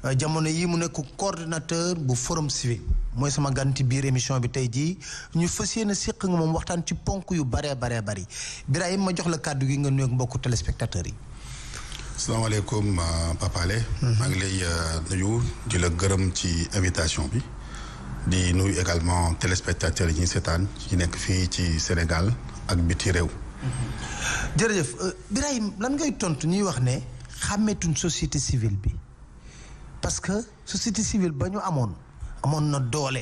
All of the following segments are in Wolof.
jamono yi mu nekk coordinateur bu Forum Civil mooy sama gan ci biir émission bi tey jii ñu fas yéene séq nga moom waxtaan ci ponk yu baree bari Birahim ma jox la kàddu gi nga nuyoog mbokku téléspectateurs yi. asalaamaaleykum Papa Alé. maa ngi lay nuyu di la gërëm ci invitation bi. di nuyu également téléspectateurs yi ñuy seetaan yi nekk fii ci Sénégal ak biti réew. jërëjëf Birahim lan ngay tontu ñuy wax ne xàmmeetuñ société civile bi parce que société civile ba ñu amoon na doole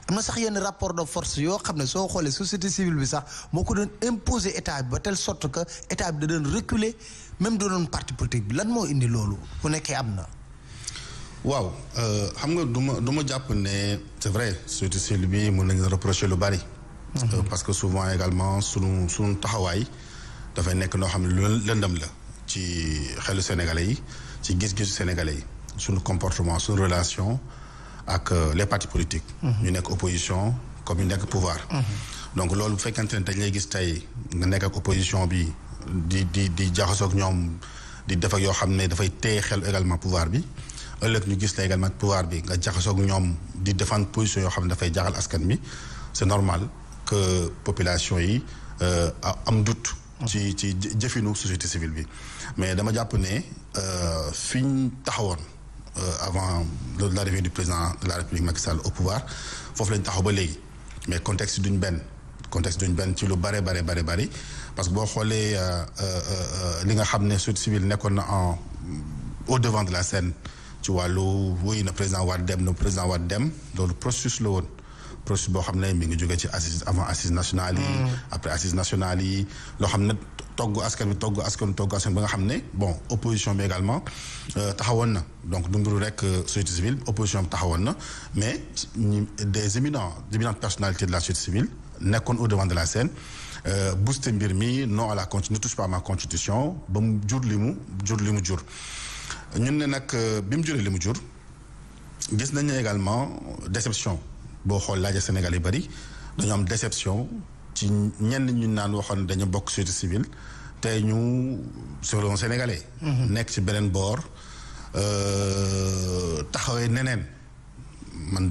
am na sax yenn rapport de force yoo xam ne soo xoolee société civile bi sax moo ko doon imposer état bi ba telle sorte que état bi da doon reculer même doon parti politique bi lan moo indi loolu bu nekkee am na. waaw xam nga du ma jàpp ne c'est vrai société civile bi mën nañu reprocher lu bari. parce que souvent également sunu taxawaay dafay nekk noo xam ne lu lëndëm la ci xelu sénégalais yi ci gis-gisu sénégalais yi sunu comportement sunu relation ak les partis politiques. ñu nekk opposition comme ñu nekk pouvoir. donc loolu bu fekkente ne dañ lay gis tey nga nekk ak opposition bi di jaxasoo ak ñoom di def ak yoo xam ne dafay téye xel également pouvoir bi. ëllëg ñu gis la également pouvoir bi nga jaxasoo ak ñoom di défendre position yoo xam ne dafay jaaxal askan bi c'est normal que population yi am doute ci jëfinu société civile bi mais dama jàpp ne fi ñu taxawoon avant l'arrivée du président de la République Macky Sall au pouvoir foofu lañ taxaw ba léegi mais contexte duñ benn ci lu bari parce que boo xoolee li nga xam ne société civile nekkoon na au devant de la scène ci wàllu wuy na président Wade dem loolu processus la woon processus boo xam ne mi ngi jógee ci assise avant assise nationale yi après assise nationale yi loo xam ne togg askan ba nga xam ne bon opposition bi également taxawoon na donc du mbiru rek société civile opposition bi taxawoon na mais des éminentes personnalités de la société civile nekkoon au devant de la scène booster mbir mi non à la constitution ne touche pas à ma constitution ba mu jur li mu jur ñun ne nag bi mu juree li mu jur gis nañu également déception boo xool laaja Sénégal yi bari dañu am déception ci ñenn ñu naan waxoon dañu bokk société civile tey ñu selon sénégalais. nekk ci beneen boor taxawee neneen man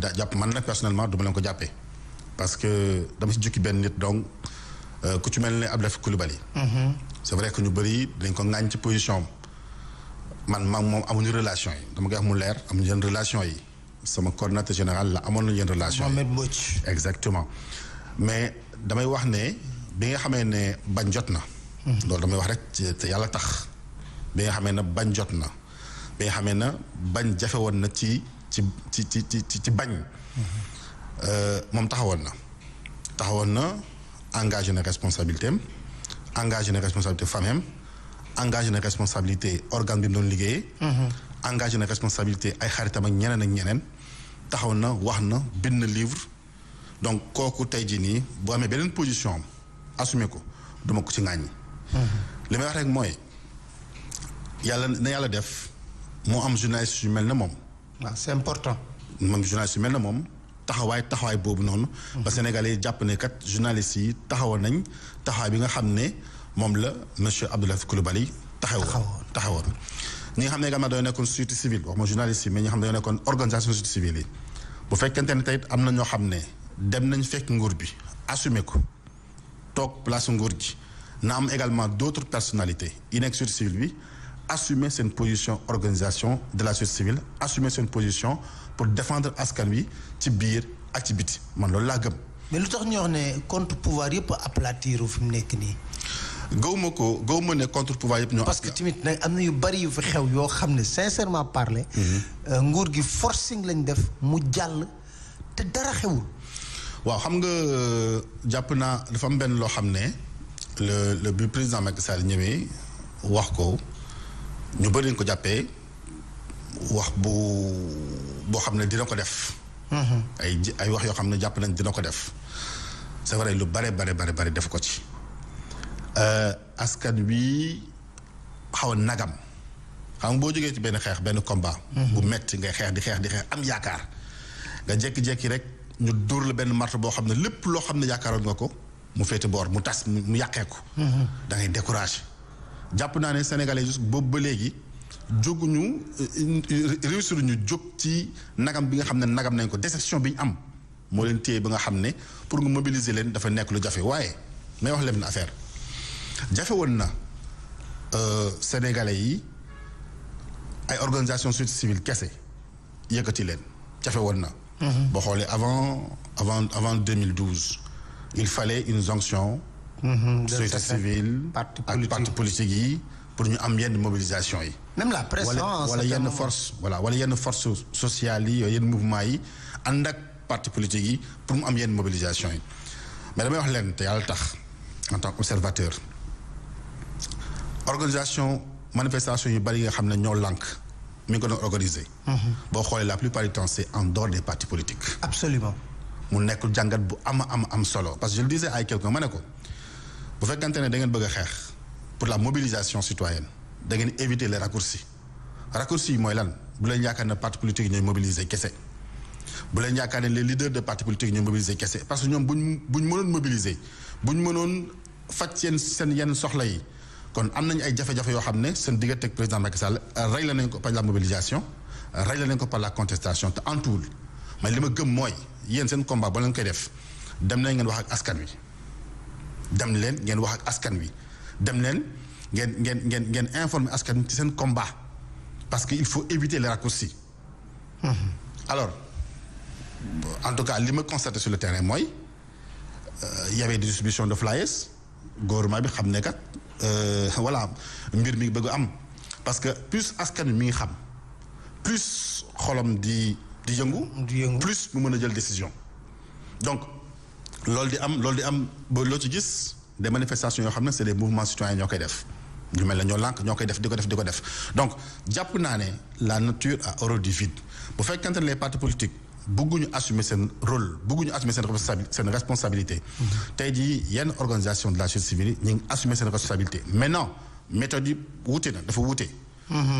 nag personnellement du ma leen ko jàppee parce que dama ci jukki benn nit donc ku ci mel ne Abdoulaye Coulibaly. c'est vrai que ñu bari dañ ko ŋaañ ci position man moom amuñu relation yi dama koy wax mu leer amuñu yenn relation yi sama coordinateur général la amoon nañu yenn relation yi Mohamed Mbodj exactement mais damay wax ne bi nga xamee ne bañ jot na loolu damay wax rek te yàlla tax bi nga xamee ne bañ jot na bi nga xamee na bañ jafe woon na ci bañ moom taxawoon na engagé na responsabilité am engagé na responsabilité famille am engagé na responsabilité organe bi mu doon liggéeyee. engagé na responsabilité ay xaritam ak ñeneen taxaw na wax na bind na livre donc kooku tey jii nii boo amee beneen position am assumé ko duma ko ci ŋàññi. li may wax rek mooy yàlla def moo am journaliste yu mel ne moom. waaw c'est important. moom journaliste yu mel ne moom taxawaay boobu noonu. ba Sénégalais yi jàpp ne kat journalistes yi taxawoon nañ taxawaay bi nga xam ne. moom la monsieur Abdoulaye Coulibaly taxawoon ñi nga xam ne également dañoo nekkoon société civile wax ma journaliste yi mais ñi nga xam ne dañoo nekkoon organisation société civile yi bu fekkente ne tey am na ñoo xam ne dem nañ fekk nguur bi assumer ko toog place nguur gi na am également d'autres personnalités yi nekk société civile bi assumer seen position organisation de la société civile assumer seen position pour défendre askan wi ci biir ak ci biti man loolu laa gëm. mais lu tax ñu wax ne contre pouvoir yëpp aplatir fi mu nekk nii. gëwuma ne contre pouvoir yëpp ñoo. parce que tamit nag am na yu bari yu fi xew yoo xam ne sincèrement parler. nguur gi forcing lañ def mu jàll te dara xewul. waaw xam nga jàpp naa dafa am benn loo xam ne le bi président Macky Sall ñëwee wax ko ñu bëri nañ ko jàppee wax boo xam ne dina ko def. ay wax yoo xam ne jàpp nañ dina ko def c'est vrai lu bare def ko ci. askan wi xaw a nagam xam nga boo jógee ci benn xeex benn combat. bu metti ngay xeex di xeex am yaakaar nga jékki-jékki rek ñu dóor la benn marto boo xam ne lépp loo xam ne yaakaaroon nga ko mu féete boor mu tas mu yàqee ko. da ngay découragé jàpp naa ne sénégalais juste boobu ba léegi jóguñu réussir ñu jóg ci nagam bi nga xam ne nagam nañ ko déception bi ñu am moo leen téye ba nga xam ne pour nga mobiliser leen dafa nekk lu jafe waaye may wax leen affaire jafe woon na sénégalais yi ay organisation société civile kese yëkkati leen jafe woon na. boo xoolee avant 2012 il fallait une jonction. société civile ak parti politique yi pour ñu am yenn mobilisation yi. même la presse wala yenn force wala yenn force sociale yi yenn mouvement yi ànd ak parti politique yi pour mu am yenn mobilisation yi mais damay wax leen te yàlla tax en tant qu'observateur organisation manifestation yu bari yi nga xam ne ñoo lànk mi ngi ko doon organiser. boo xoolee la plupart du temps c'est en dehors des partis politiques. absolument mu nekk jàngat bu am solo parce que je le disais à quelqu'un ma ne ko bu fekkante ne da ngeen bëgg a xeex pour la mobilisation citoyenne da ngeen éviter les raccourcis yi mooy lan bu leen yaakaar ne parti politique yi ñooy mobiliser kese bu leen yaakaar ne les leaders de parti politique ñooy mobiliser kese parce que ñoom buñ mënoon mobiliser buñ mënoon faj seen yenn soxla yi kon am nañu ay jafe-jafe yoo xam ne seen diggante ak président Macky Sall réglé nañ ko par la mobilisation réglé nañ ko par la contestation te antuwul mais li ma gëm mooy yéen seen combat ba leen koy def dem leen ngeen wax ak askan wi dem leen ngeen wax ak askan wi dem leen ngeen informer askan wi ci seen combat parce que il faut éviter les raccourcis. Alors en tout cas li ma constaté sur le terrain mooy y avait des distributions de flyers gouvernement bi xam ne kat voilà mbir mi bëgg am parce que plus askan wi mi ngi xam plus xolam di yëngu plus mu mën a jël décision donc loolu di am ba loo ci gis des manifestations yoo xam ne c'est des mouvements citoyens ñoo koy def ñu mel ne ñoo lànk ñoo koy def di ko def donc jàpp naa ne la nature a horreur du vide bu fekkente ne les partis politiques bëgguñu assumer seen rôle bëgguñu assumer seen responsabilité tey jii yenn organisation de la société civile ñu ngi assumer seen responsabilité maintenant méthode yi wuute na dafa wuute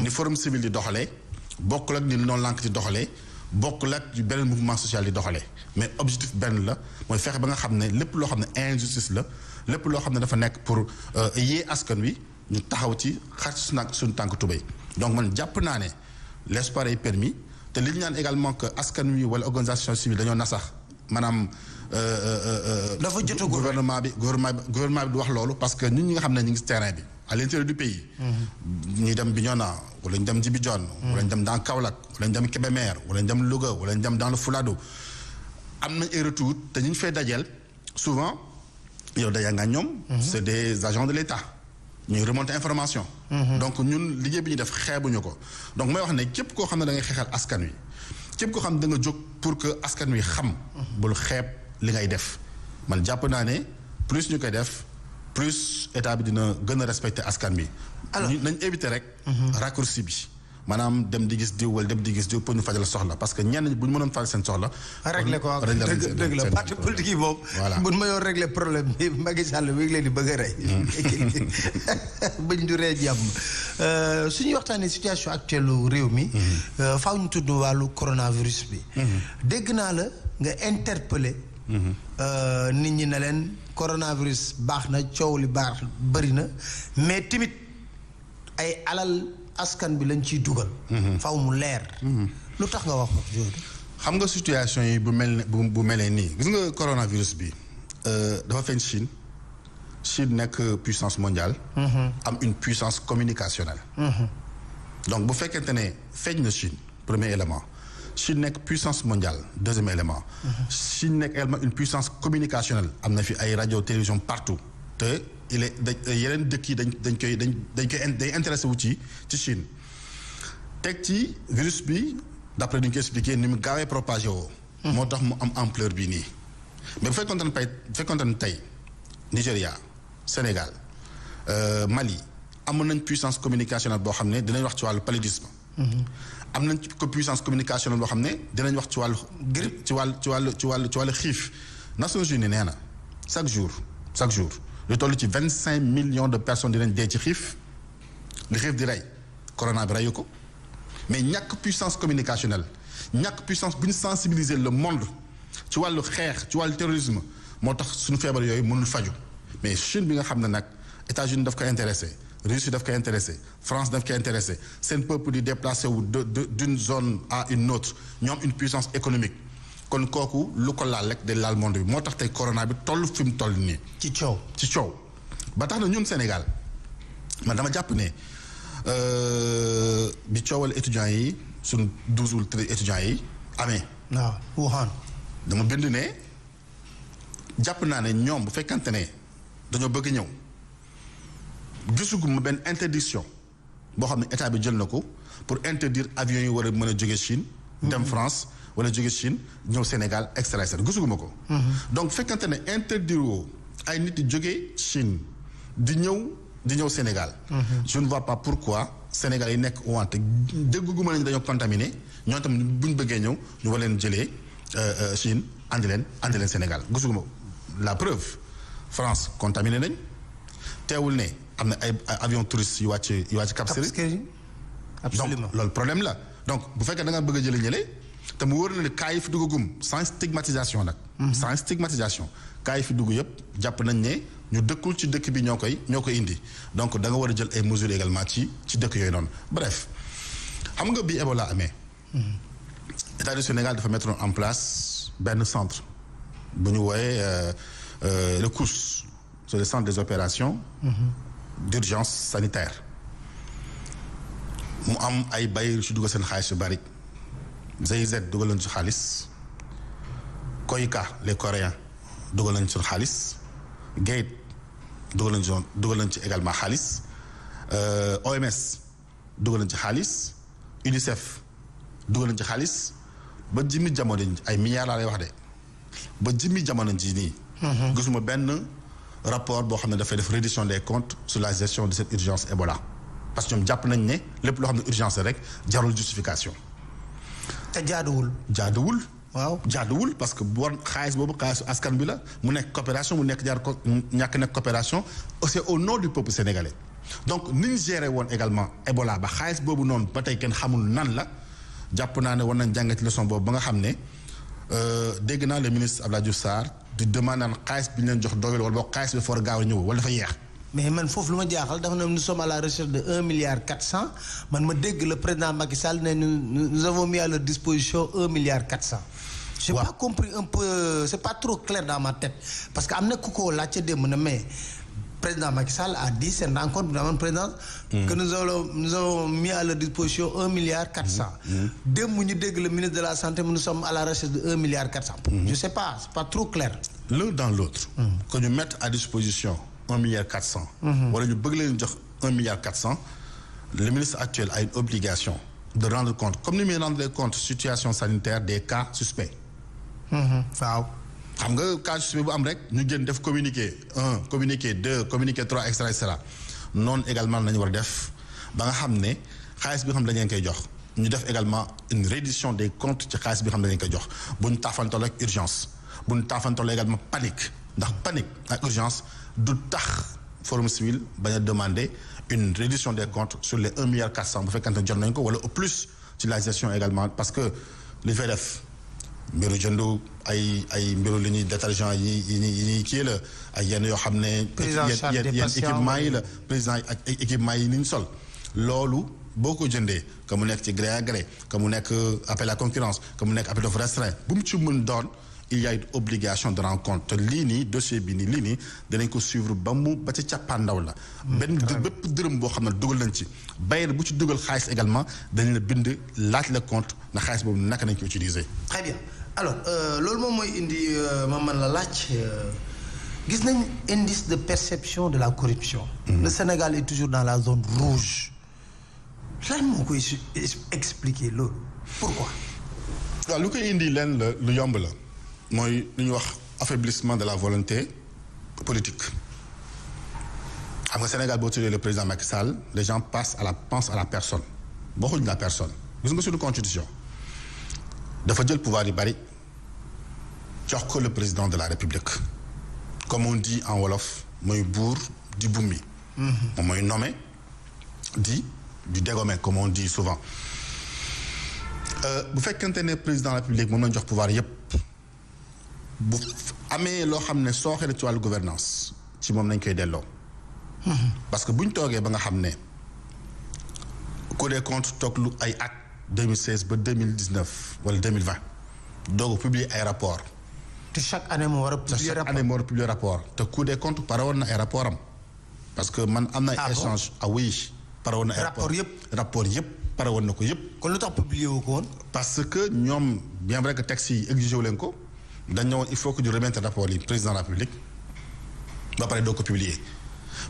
ni forum civil di doxalee bokkul ak ni non lànk di doxalee bokkul ak beneen mouvement social di doxalee mais objectif benn la mooy fexe ba nga xam ne lépp loo xam ne injustice la lépp loo xam ne dafa nekk pour yee askan wi ñu taxaw ci xar suñu tànk tubéy donc man jàpp naa ne l'espoir est permis te li ñu naan également que askan wi wala organisation civile dañoo nasax maanaam dafa jot gouvernement bi du wax loolu parce que ñun ñi nga xam ne ñu ngi ci terrain bi à l'intérieur du pays ñu dem Bignona wala ñu dem Djibidione wala ñu dem dans Kaolack wala ñu dem Kébémer wala ñu dem Louga wala ñu dem dans le Fuladu am nañ ay retour te ñu fay dajeel souvent yow dajaa nga ñoom c'est des agents de l'État ñuy remonter information donc ñun liggéey bi ñu def xeebuñu ko donc may wax ne képp koo xam ne da ngay xeexal askan wi képp koo xam ne da nga jóg pour que askan wi xam bul xeeb li ngay def man jàpp naa ne plus ñu koy def plus état bi dina gën a respecter askan bi nañ éviter rek raccourci bi maanaam dem di gis diw wala dem di gis diw pour ñu fajal soxla parce que ñenn bu ñu mënoon fajal seen soxla régler ko dëgg la parti politique yi moom bu ñu mënoon régler problème bi Macky Sall mi ngi leen di bëgg a rey bañ du ree jàmm suñuy waxtaanee situation actuelle réew mi faaw ñu tudd wàllu coronavirus bi dégg naa la nga interpeller nit ñi ne leen coronavirus baax na coow li baax bëri na mais tamit ay alal askan bi lañ ciy dugal faw mu leer lu tax nga wax wax jooju xam nga situation yi bu melee nii gis nga coronavirus bi dafa feeñ Chine nekk puissance mondiale am une puissance communicationnelle donc bu fekkente ne feeñ na Chine premier élément Chine nekk puissance mondiale deuxième élément Chine nekk également une puissance communicationnelle am na fi ay radio télévision partout te yeneen dëkk yi day intéressé wu ci Chine teg ci virus bi d'après ni ñu koy expliqué ni mu gaawee propagé woo moo tax mu am ampleur bi nii mais bu fekkoonte ne tey Nigéria Sénégal Mali amoon nañ puissance communicationnelle boo xam ne dinañ wax ci wàllu paludisme am nañ puissance communicationnelle boo xam ne dinañ wax ci wàllu grippe ci wàllu xiif Nations Unies nee na chaque jour lu toll ci 25 millions de personnes dinañ dee ci xiif li xiif di rey corona bi reyu ko mais ñàkk puissance communicationnelle ñàkk puissance bu ñu sensibiliser le monde ci wàllu xeex ci wàllu terrorisme moo tax suñu feebar yooyu mënul faju mais Chine bi nga xam ne nag États-Unis daf ko intéressé Russie daf koy intéressé France daf koy intéressé seen peuple di déplacé wu d'une zone à une autre ñoom une puissance économique kon kooku lu ko laal rek day laal monde bi moo tax tey corona bi toll fi mu toll nii. ci coow ba tax na ñun Sénégal man dama jàpp ne bi coowal étudiants yi suñ 12 ou 13 étudiants yi amee. waaw Wuhan. dama bind ne jàpp naa ne ñoom bu fekkante ne dañoo bëgg ñëw gisuguma benn interdiction boo xam ne état bi jël na ko pour interdire avions yi war a mën a jóge Chine. dem France wala jóge Chine ñëw Sénégal extra gisuguma ko. donc fekkante ne interdire woo ay nit di jóge Chine di ñëw Sénégal. je ne vois pas pourquoi Sénégal yi nekk wante dégguma nañu dañoo contaminé ñoo tam bu ñu bëggee ñëw ñu war leen jëlee Chine andi leen Sénégal gisuguma la preuve France contaminé nañ teewul ne am na ay avion touriste yu wàcc Cap Skirring. absolument donc loolu problème la donc bu fekkee da nga bëgg a jëlee ñële te mu wóor na ne cas yi fi duggagum sans stigmatisation nag. sans stigmatisation cas yi fi dugg yëpp jàpp nañ ne ñu dëkkul ci dëkk bi ñoo koy indi donc da nga war a jël ay mesures également ci dëkk yooyu noonu bref xam nga bi Ebola amee. État du Sénégal dafa mettre en place benn centre bu ñu wooyee le COUS c'est le centre des opérations d'urgence sanitaire mu am ay bailleurs ci dugal seen xaalis yu bari GIZ dugal nañ ci xaalis Koika les Coréens dugal nañ ci xaalis Gate dugal nañ ci également xaalis OMS dugal nañ ci xaalis UNICEF dugal nañ ci xaalis ba jimmi jamono ay milliards laa lay wax de ba jimmi jamono ji nii. gisuma benn rapport boo xam ne dafay def reddition des comptes sur la gestion de cette urgence Ebola parce que ñoom jàpp nañ ne lépp loo xam ne urgence rek jarul justification. te jaaduwul. waaw jaaduwul parce que bu war xaalis boobu xaalisu askan bi la mu nekk coopération mu nekk ñàkk nekk coopération c'est au nom du peuple sénégalais donc ni ñu géré woon également Ebola ba xaalis boobu noonu ba tey kenn xamul nan la jàpp naa ne war nañ jàngati leçon boobu ba nga xam ne dégg naa le ministre Abdoulaye Diouf Sarr di demande naan xaalis bi ñu leen jox doyul wala boog xaalis bi dafa war a gaaw a ñëw wala dafa yeex. mais man foofu lu ma jaaxal dafa ne nous sommes à la recherche de 1,4 milliard man ma dégg le président Macky Sall ne nous avons mis à leur disposition 1,4 milliard. j'ai pas compris un peu c'est pas trop clair dans ma tête parce que am na ku ko laajte démb na mais président Macky Sall a dit seen rencontre bi dama président que nous avons mis à leur disposition 1,4 milliard. démb ñu dégg le ministre de la santé nous sommes à la recherche de 1,4 milliard. je sais pas c'est pas trop clair. l'un dans l'autre que ñu mettre à disposition 1,4 milliard. wala ñu bëgg leen jox 1,4 milliard. le ministre actuel a une obligation de rendre compte comme ni muy rendre compte situation sanitaire des cas suspects. waaw. xam nga cas suspect bu am rek ñu gën def communiqué 1 communiqué 2 communiqué 3 et cetera noonu également nañu war a def ba nga xam ne xaalis bi nga xam ne dañu leen koy jox ñu def également une reddition des comptes ci xaalis bi nga xam ne dañu koy jox bu ñu taafantool ak urgence bu ñu taafantool également panique ndax panique ak urgence du tax forum civil bañ a demander une reddition des comptes sur les 1,4 milliard bu fekkante jot nañ ko wala au plus ci la gestion également parce que li fay def mbiru jëndu ay mbiru li ñuy détergent yi ñuy kii la ay yenn yoo xam ne yenn équipement yi la président ak équipement yi ni ñu sol loolu boo ko jëndee que mu nekk ci gré à gré que mu nekk appel à concurrence que mu nekk appel d'offre restreint bu mu ci mën doon il y a une obligation de rencontre te lii nii dossier bi nii lii nii danañ ko suivre ba ci càppaandaw la bépp dërëm boo xam ne dugal nañ ci bailleur bu ci dugal xaalis également dañ la bind laaj la compte na xaalis boobu naka nañ ko utiliser. très bien alors loolu moom mooy indi ma mën la laaj gis nañ indice de perception de la corruption. Le Sénégal est toujours dans la zone rouge lan moo koy expliquer loolu pourquoi. waaw lu koy indi leen la lu yomb la. mooy lu ñuy wax affaiblissement de la volonté politique xam nga Sénégal boo tuddee le président Macky Sall les gens pensent à la personne waxuñ la personne gis nga suñu constitution dafa jël pouvoir yu bari jox ko le président de la République comme on dit en wolof mooy buur di bummi moom mooy nommé di dégommer comme on dit souvent bu fekkente ne président de la République moom lañ jox pouvoir yépp bu amee loo xam ne sooxe na ci wàllu gouvernance ci moom nañ koy delloo parce que bu ñu toogee ba nga xam ne Cour des comptes toog lu ay at 2016 ba 2019 wala 2020 doog a publier ay rapport te chaque année moo war a publier rapport chaque année moo war a publier rapport te Cour des comptes pare woon na ay rapport am parce que man am na ay échange oui pare woon na ay rapport yëpp pare woon na ko yëpp. kon lu tax publier wu ko woon. parce que ñoom bien vrai que texte yi exigé wu leen ko dañ ne woon il faut que ñu remettre rapport yi président de la République ba pare doo ko publier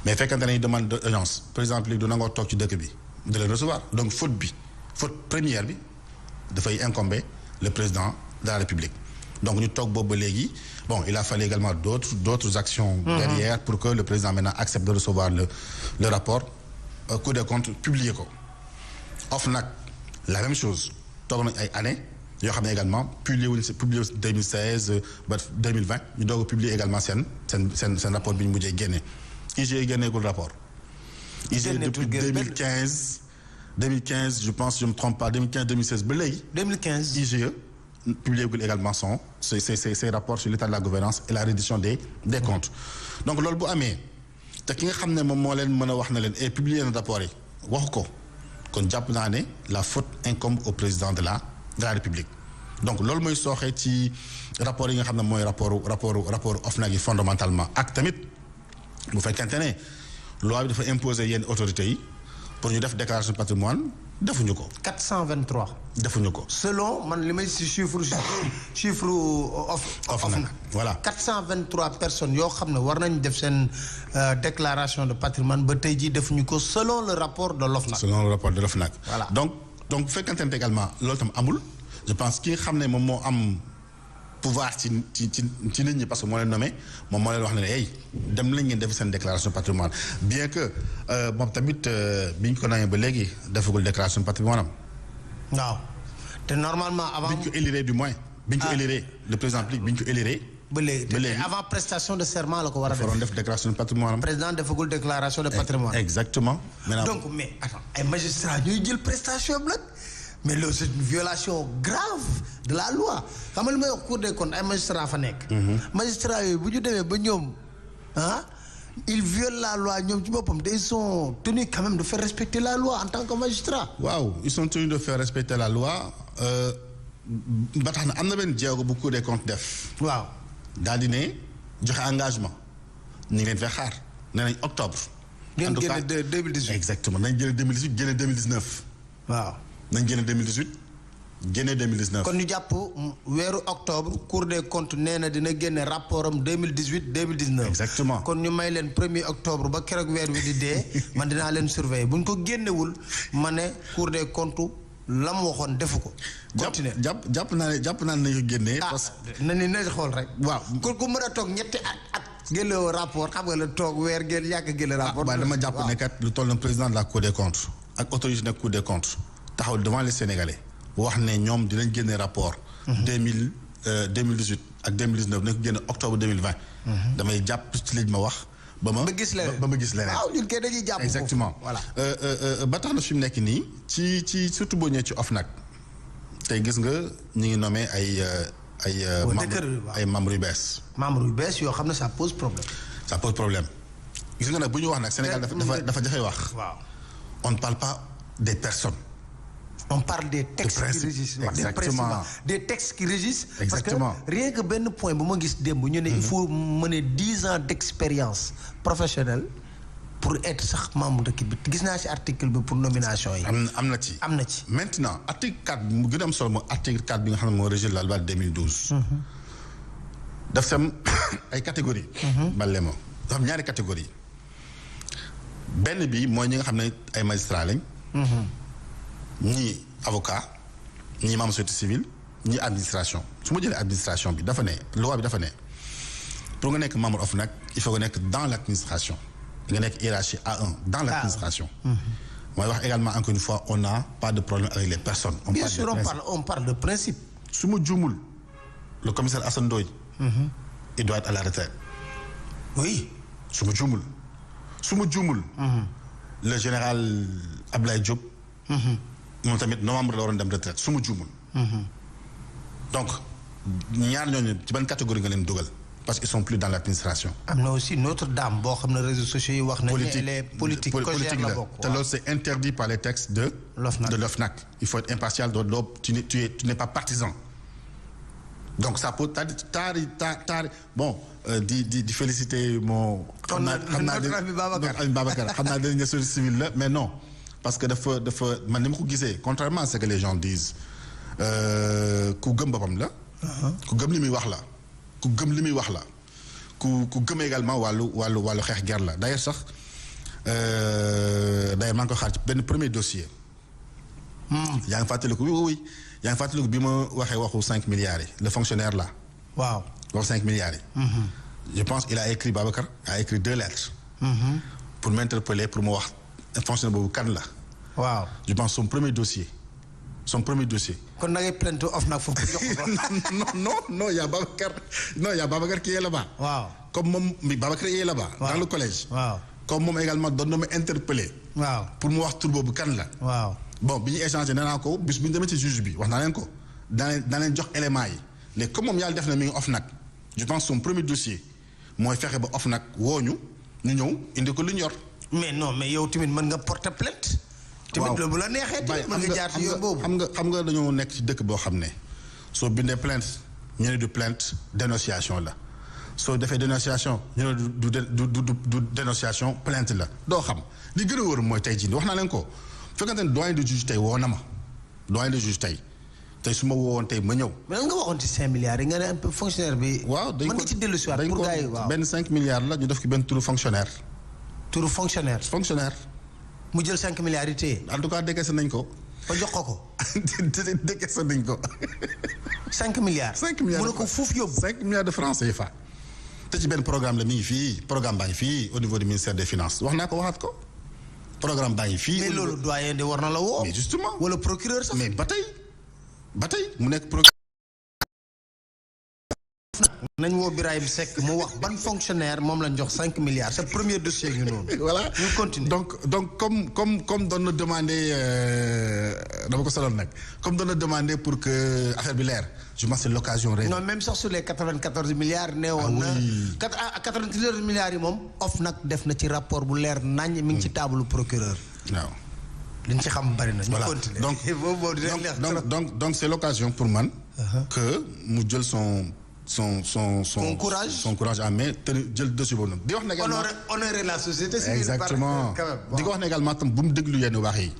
mais fekkante ne demande d'audience président de la République du nangoo toog ci dëkk bi de le recevoir donc faute première bi dafay incomber le président de la République donc ñu toog boobu ba léegi bon il a fallu également d'autres actions derrière pour que le président maintenant accepte de recevoir le rapport Cour des comptes publier ko OFNAC la même chose toog nañ ay années yoo xam ne également publié 2016 ba 2020 ñu doog a publier également seen rapport bi ñu mujjee génne IGE génneegul rapport IGE depuis 2015 je pense je me trompe pas 2016 ba léegi 2015 IGE publiéegul également ses rapports sur l'état de la gouvernance et la reddition des comptes donc loolu bu amee te ki nga xam ne moom moo leen mën a wax na leen et publier na rapport yi waxu ko kon jàpp naa ne la faute incombe au président de la République donc loolu mooy sooxee ci rapport yi nga xam ne mooy rapport OFNAC yi fondamentalement ak tamit bu fekkente ne loi bi dafa imposer yenn autorités yi pour ñu def déclaration de patrimoine defuñu ko. 423. defuñu ko. selon man li may si chiffre OFNAC. voilà 423 personnes yoo xam ne war nañ def seen déclaration de patrimoine ba tey jii defuñu ko selon le rapport de l'OFNAC. selon le rapport de l'OFNAC. voilà donc bu fekkente ne également loolu tam amul je pense ki nga xam ne moom moo am pouvoir ci nit ñi parce que moo leen nommé moom moo leen wax ne hey dem lañ ngeen def seen déclaration de patrimoine bien que moom tamit bi ñu ko namee ba léegi defagul déclaration de patrimoine am. waaw te normalement avant. bi ñu ko éliré du moins. bi ñu ko éliré le président public bi ñu ko éliré. ba léegi avant prestation de serment la ko war a def. waroon def déclaration de patrimoine am. président defagul déclaration de patrimoine. exactement. donc mais attends ay magistrats ñuy jël prestation am nag. mais loolu c'est une violation grave de la loi xam nga li may wax Cour des comptes ay magistrats fa nekk. magistrats yooyu bu ñu demee ba ñoom ils violent la loi ñoom ci boppam ils sont tenus quand même de faire respecter la loi en tant que magistrat. waaw ils sont tenus de faire respecter la loi ba tax na am na benn jéego bu Cour des comptes def. waaw daal di ne joxe engagement ñu ngi leen fay xaar nee nañ octobre. en tout cas 2018 exactement nañ jëlee 2018 génne 2019. waaw. nañ génne 2018 génne 2019. kon ñu jàpp weeru octobre Cour des comptes nee na dina génne rapport am 2018 2019. exactement kon ñu may leen 1er octobre ba keroog weer wi di dee man dinaa leen surveiller bu ñu ko génnewul ma ne Cour des comptes la mu waxoon defu ko. continuer jàpp naa ne nañ ko génnee. parce que na xool rek. waaw ku mën a toog ñetti at génne rapport xam nga la toog weer ngeen yàgg génne rapport. waaw dama jàpp ne kat lu toll na président de la Cour des comptes ak autorité nag Cour des comptes. taxaw devant les Sénégalais wax ne ñoom dinañ génne rapport 2018 ak 2019 dinañ ko génne octobre 2020 damay jàpp ci liñ ma wax ba ma gis leneen waaw ñun kay dañuy jàpp exactement voilà ba tax na fi mu nekk nii ci surtout boo ñëwee ci OFNAC tey gis nga ñu ngi nommé ay membres yu bees yoo xam ne ça pose problème gis nga nag bu ñu wax nag Sénégal dafa jafee wax waaw on ne parle pas des personnes. On parle des textes qui régissent. Exactement. Des textes qui régissent. Exactement. Parce que rien que benn point bu ma gis démb ñu ne il faut mener 10 ans d'expérience professionnelle pour être sax membre de kii bi gis naa ci article bi pour nomination yi. am na ci. maintenant article 4 mu gën a am solo mooy article 4 bi nga xam ne moo régir la loi de 2012. daf sam ay catégories. bale ma dafa am ñaari catégories. benn bi mooy ñi nga xam ne ay magistrats lañ. ñii avocat ñii membre société civile ñii administration su ma jëlee administration bi dafa ne loi bi dafa ne pour nga nekk membre OFNAC il faut nga nekk dans l'administration nga nekk hiérarchie A1 dans l'administration. mooy wax également encore une fois on n'a pas de problème avec les personnes. bien sûr on parle de principe. su ma juumul le commissaire Assane Ndoye. il doit être à la retraite. oui. su ma juumul. le général Abdoulaye Diop. moom tamit novembre la waroon dem retraite su ma juumul. donc ñaar ñooñu ci ban catégorie nga leen dugal parce qu'ils sont plus dans l'administration. am na aussi Notre Dame boo xam ne réseaux sociaux yi wax nañu ne les politiques politique la te loolu c'est interdit par les textes de l'OFNAC. Il faut être impartial tu n'es pas partisan. Donc ça peut bon di féliciter mon xam naa dañu société civile la mais non parce que dafa man ni ma ko gisee contrairement à ce que les gens disent ku gëm boppam la ku gëm li muy wax la ku gëm également wàllu xeex guerre la d'ailleurs sax d'ailleurs maa ngi ko xaar ci benn premier dossier yaa ngi fàttaliku oui yaa ngi fàttaliku bi ma waxee waxu 5 milliards yi le fonctionnaire là waaw waxu 5 milliards yi je pense il a écrit Babacar a écrit 2 lettres pour m'interpeller pour ma wax fonctionnaire boobu kan la waaw je pense son premier dossier kon da ngay plainte OFNAC foofu jox ko non y a Babacar qui est là-bas waaw comme moom Babacar est là-bas dans le collège waaw comme moom également doon na ma interpeller waaw pour mu wax tur boobu kan la waaw bon bi ñu échangé nee naa ko bis bu ñu demee ci juge bi wax naa leen ko daa leen jox éléments yi léegi comme moom yàlla def na mi ngi OFNAC je pense son premier dossier mooy fexe ba OFNAC woo ñu ñëw indi ko lu ñu yor mais non mais yow tamit mën nga porter plainte tamit loolu bu la neexee tamit mën nga jaar ci yoon boobu xam nga dañoo nekk ci dëkk boo xam ne soo bindee plainte ñu ne du plainte dénonciation la soo defee dénonciation ñu ne du dénonciation plainte la doo xam li gën a wóor mooy tey jii wax naa leen ko fekkante ne doyen de juge tey woo na ma doyen de juge tey su ma woowoon tey ma ñëw. mais nga waxoon ci 5 milliards yi nga ne fonctionnaire bi. waaw dañ ko mën nga ci dellu si waat pour gars yi waaw benn 5 milliards la ñu def ki benn turu fonctionnaire. turu fonctionnaire. mu jël 5 milliards yi téye. en tout cas décaissé nañ ko. ba jox ko. décaissé nañ ko. 5 milliards. 5 milliards mën na ko fuuf yóbbu. 5 milliards de francs CFA. te ci benn programme la mi ngi fii programme baa ngi fii au niveau du ministère des finances wax naa ko waxaat ko. programme baa ngi fii. mais loolu doyen de war na la woo. mais justement wala procureur sax. mais ba tey mu nekk procureur. nañ woo Birahim Seck mu wax ban fonctionnaire moom lañ jox 5 milliards c'est premier dossier ñu noonu. voilà ñu continue. donc comme doon na demandé dama ko soloon nag comme doon na demandé pour que affaire bi leer je pense c'est l'occasion rek. non même sax sur les 94 milliards. nee woon na 94 milliards yi moom OFNAC def na ci rapport bu leer nañ mi ngi ci table procureur. waaw. liñ ci xam bari na. ñu voilà continuer donc c'est l'occasion pour man. que mu jël son courage à main te jël dossier boobu noonu. di wax ne également honorer la société civile. exactement di ko wax ne également tam bu mu déglu yenn wax yi.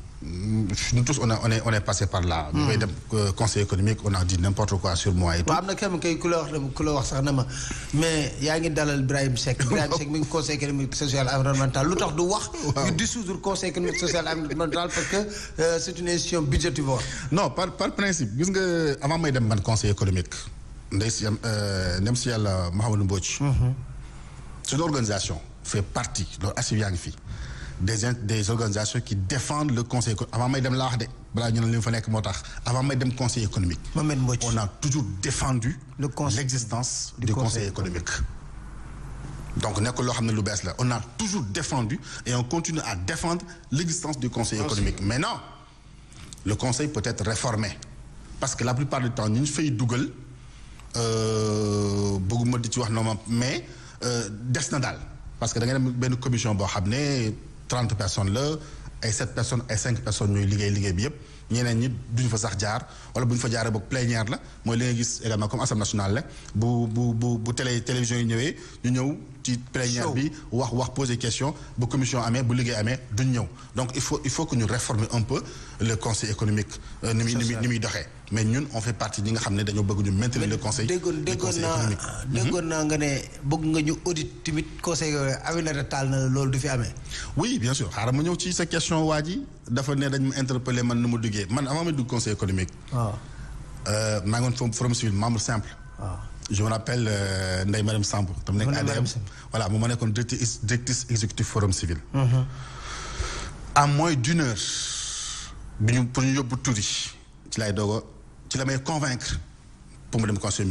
nous tous on est passé par là. ñu koy dem conseil économique on a dit n'importe quoi sur moi et tout. waaw am na kenn kay ku la wax sax na ma mais yaa ngi dalal Birahim Seck. Birahim Seck mi ngi conseil économique social environnemental lu tax du wax. ñu dissoudre conseil économique social environnemental parce que c'est une institution budgétivore. non par principe gis nga avant may dem man conseil économique. ndem si yàlla Mouhamadou Mbodj. cette organisation fait partie loolu assis yaa ngi fi des organisations qui défendent le conseil économique avant may dem laa wax de balaa ñu ne li mu fa nekk moo tax avant may dem conseil économique. Mohamed Mbodj on a toujours défendu l'existence du conseil économique. donc nekkul loo xam ne lu bees la on a toujours défendu et on continue à défendre l'existence du conseil économique. maintenant le conseil peut être réformé parce que la plupart du temps ñu fay dugal. bëgguma di ci wax noonu mais des na daal parce que da ngay dem benn commission boo xam ne 30 personnes la ay 7 personnes ay 5 personnes ñooy liggéey bi yëpp ñeneen ñi duñu fa sax jaar wala bu ñu fa jaaree boog plénière la mooy li nga gis également comme assemblée nationale la bu télévision yi ñëwee ñu ñëw ci plénière bi wax poser question bu commission amee bu liggéey amee duñ ñëw donc il faut que ñu réformer un peu le conseil économique ni muy doxee mais ñun on fait partie ñi nga xam ne dañoo bëgg ñu maintenir le conseil économique. déggoon naa nga ne bëgg nga ñu audit tamit conseil Aminata Tall na loolu du fi amee. oui bien sûr xaaral ma ñëw ci sa question waa ji dafa ne dañ ma interpeller man nu mu duggee man avant ma dugg conseil économique. waaw. maa ngi woon forum civil membre simple. waaw. je me rappelle Ndeye Mariam Samb. tam nekk ADM voilà moom ma nekkoon directrice exécutive forum civil. à moins d'1 heure. pour ñu yóbbu tuuti ci lay doog ci la may convaincre pour mu dem conseil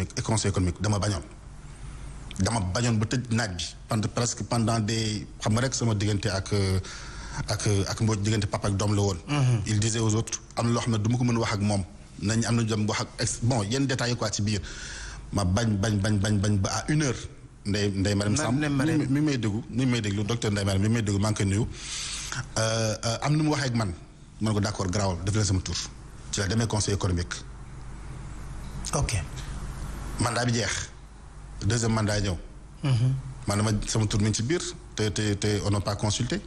économique dama bañoon ba tëj naaj bi presque pendant des xam nga rek sama diggante ak Mbodj diggante papa ak doom la woon. il disait aux autres am na loo xam ne du ma ko mën wax ak moom nañ am na dem wax ak bon yenn détails yi quoi ci biir ma bañ ba à 1 heure Ndeye Mariam Samb mi may déglu docteur Ndeye Mariam mi may déglu maa ngi koy nuyu am nu mu waxee ak man ko d'accord garaawal def leen sama tour ci la demee conseil économique. ok. mandat bi jeex deuxième mandat ñëw. man dama sama tour mi ngi ci biir te on n'a pas consulté.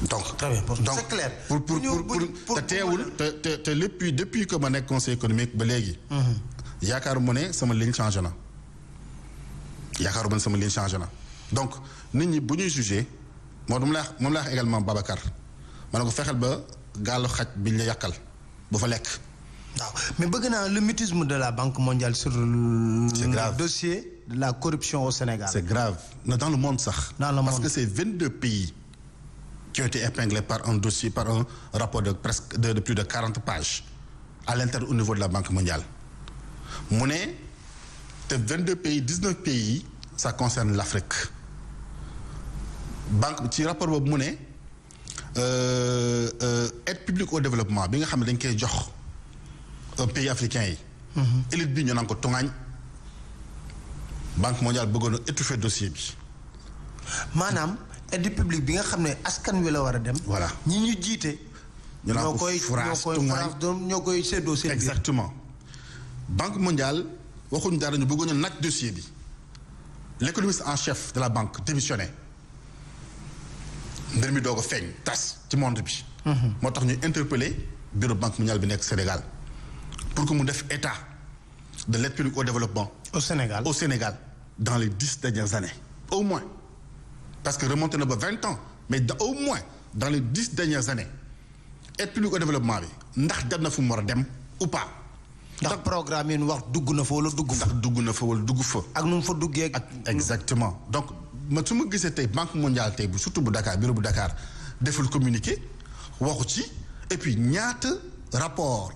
donc très bien c'est clair. pour te teewul te depuis que ma nekk conseil économique ba léegi. yaakaaruma ne sama ligne changé na. donc nit ñi bu ñuy jugé moom la wax également Babacar ma ne ko fexeel ba gaalu xaj biñ la yàqal bu fa lekk. waaw mais bëgg naa le mutisme de la Banque mondiale sur le dossier de la corruption au Sénégal. c'est grave dans le monde sax. parce que c'est 22 pays qui ont été épinglés par un dossier par un rapport de plus de 40 pages à l'interne au niveau de la Banque mondiale. mu ne te 22 pays 19 pays ça concerne l'Afrique banque ci rapport boobu mu ne aide publique au développement bi nga xam ne dañ koy jox pays africain yi. élite bi ñu naan ko tongaañ Banque mondiale bëggoon a étouffer dossier bi. maanaam aide publique bi nga xam ne askan wi la war a dem. voilà ñi ñu jiite. ñu naan ko France tongaañ ñoo koy séddoo seen biir. exactement. Banque mondiale waxuñu dara ñu bëggoon a naj dossier bi l'économiste en chef de la banque démissionné mbir mi doog a feeñ tas ci monde bi. moo tax ñu interpellé bureau Banque mondiale bi nekk Sénégal pour que mu def état de l'aide publique au développement. au Sénégal dans les 10 dernières années au moins parce que remonté na ba 20 ans mais au moins dans les 10 dernières années aide publique au développement bi ndax dem na fu mu war a dem ou pas. ndax programme yi ñu wax dugg na fa wala dugg fa. ndax dugg na fa wala dugg fa. ak nu mu fa duggee ak. exactement donc ma su ma gisee tey Banque mondiale tey bu surtout bu Dakar bureau bu Dakar deful communiqué waxu ci et puis ñaata rapport